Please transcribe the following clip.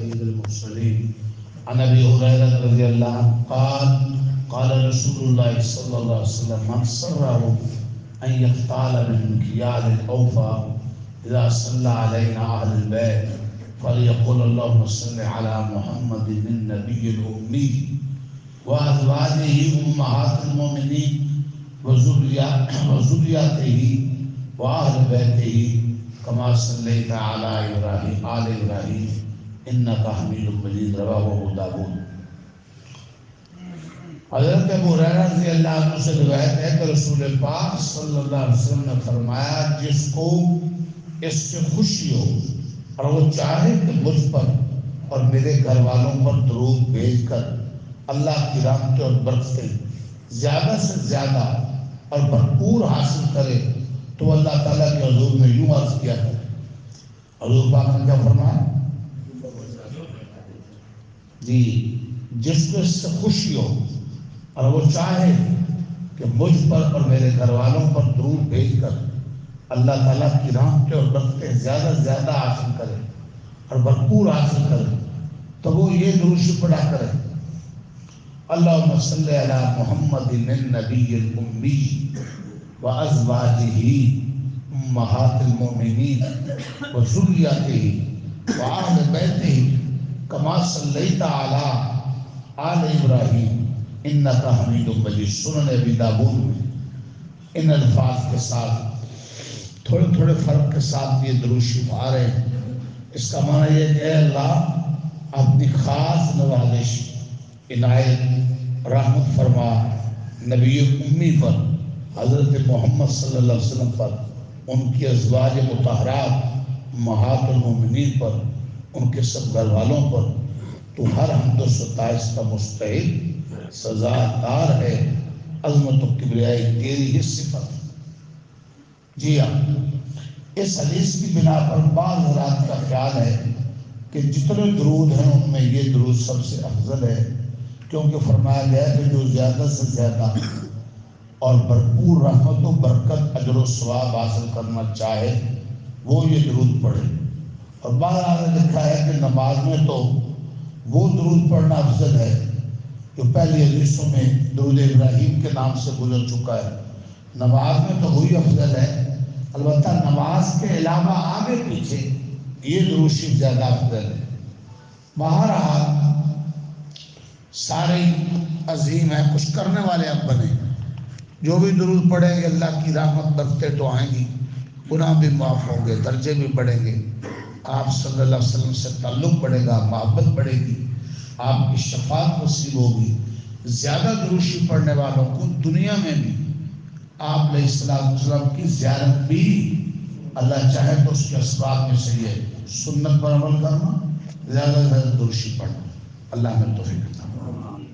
سيد المرسلين عن ابي هريره رضي الله عنه قال قال رسول الله صلى الله عليه وسلم من سره ان يقتال من مكيال الاوفى اذا صلى علينا اهل البيت فليقول اللهم صل على محمد النبي الامي وازواجه امهات المؤمنين وذريته واهل بيته كما صليت على ابراہیم آل ابراہیم انک حمید مجید رواہ ابو داؤد۔ حضرت ابو ہریرہ رضی اللہ عنہ سے روایت ہے کہ رسول پاک صلی اللہ علیہ وسلم نے فرمایا جس کو اس سے خوشی ہو اور وہ چاہے کہ مجھ پر اور میرے گھر والوں پر درود بھیج کر اللہ کی رحمتیں اور برکتیں زیادہ سے زیادہ اور بھرپور حاصل کرے تو اللہ تعالیٰ کے حضور میں یوں عرض کیا ہے۔ حضور پاک نے کیا فرمایا؟ جی جس کو اس سے خوشی ہو اور وہ چاہے کہ مجھ پر اور میرے گھر والوں پر درود بھیج کر اللہ تعالیٰ کی رحمتیں اور برکتیں زیادہ سے زیادہ حاصل کرے اور بھرپور حاصل کرے تو وہ یہ درود پڑھا کرے اللہم صلی علی محمد النبی الامی وازواجہ امہات المؤمنین وذریتہ واہل بیتہ کما صلیت علی آل ابراہیم انک حمید مجید۔ سنن ابی داؤد میں ان الفاظ کے ساتھ تھوڑے تھوڑے فرق کے ساتھ یہ درود شریف آ رہے ہیں۔ اس کا معنی یہ کہ اے اللہ اپنی خاص نوازش عنایت رحمت فرما نبی امی پر، حضرت محمد صلی اللہ علیہ وسلم پر، ان کی ازواج مطہرات امہات المومنین پر، ان کے سب گھر والوں پر تو ہر حمد و ستائش کا مستحق سزا دار ہے، عظمت و کبریائی تیری ہی صفت۔ جی ہاں، اس حدیث کی بنا پر بعض حضرات کا خیال ہے کہ جتنے درود ہیں ان میں یہ درود سب سے افضل ہے، کیونکہ فرمایا گیا ہے کہ جو زیادہ سے زیادہ اور بھرپور رحمت و برکت اجر و ثواب حاصل کرنا چاہے وہ یہ درود پڑھے۔ اور بعض نے لکھا ہے کہ نماز میں تو وہ درود پڑھنا افضل ہے جو پہلی حدیثوں میں درود ابراہیم کے نام سے گزر چکا ہے، نماز میں تو وہی افضل ہے، البتہ نماز کے علاوہ آگے پیچھے یہ درود شریف زیادہ افضل ہے۔ بہرحال سارے عظیم ہیں، کچھ کرنے والے اب بنے، جو بھی درود پڑھیں گے اللہ کی رحمت برکتیں تو آئیں گی، گناہ بھی معاف ہوں گے، درجے بھی بڑھیں گے، آپ صلی اللہ علیہ وسلم سے تعلق بڑھے گا، محبت بڑھے گی، آپ کی شفاعت نصیب ہوگی۔ زیادہ درود شریف پڑھنے والوں کو دنیا میں بھی آپ علیہ السلام کی زیارت بھی اللہ چاہے تو اس کے اسباب میں سے یہ سنت پر عمل کرنا، زیادہ سے زیادہ درود شریف پڑھنا۔ اللہ ہمیں توفیق عطا فرمائے۔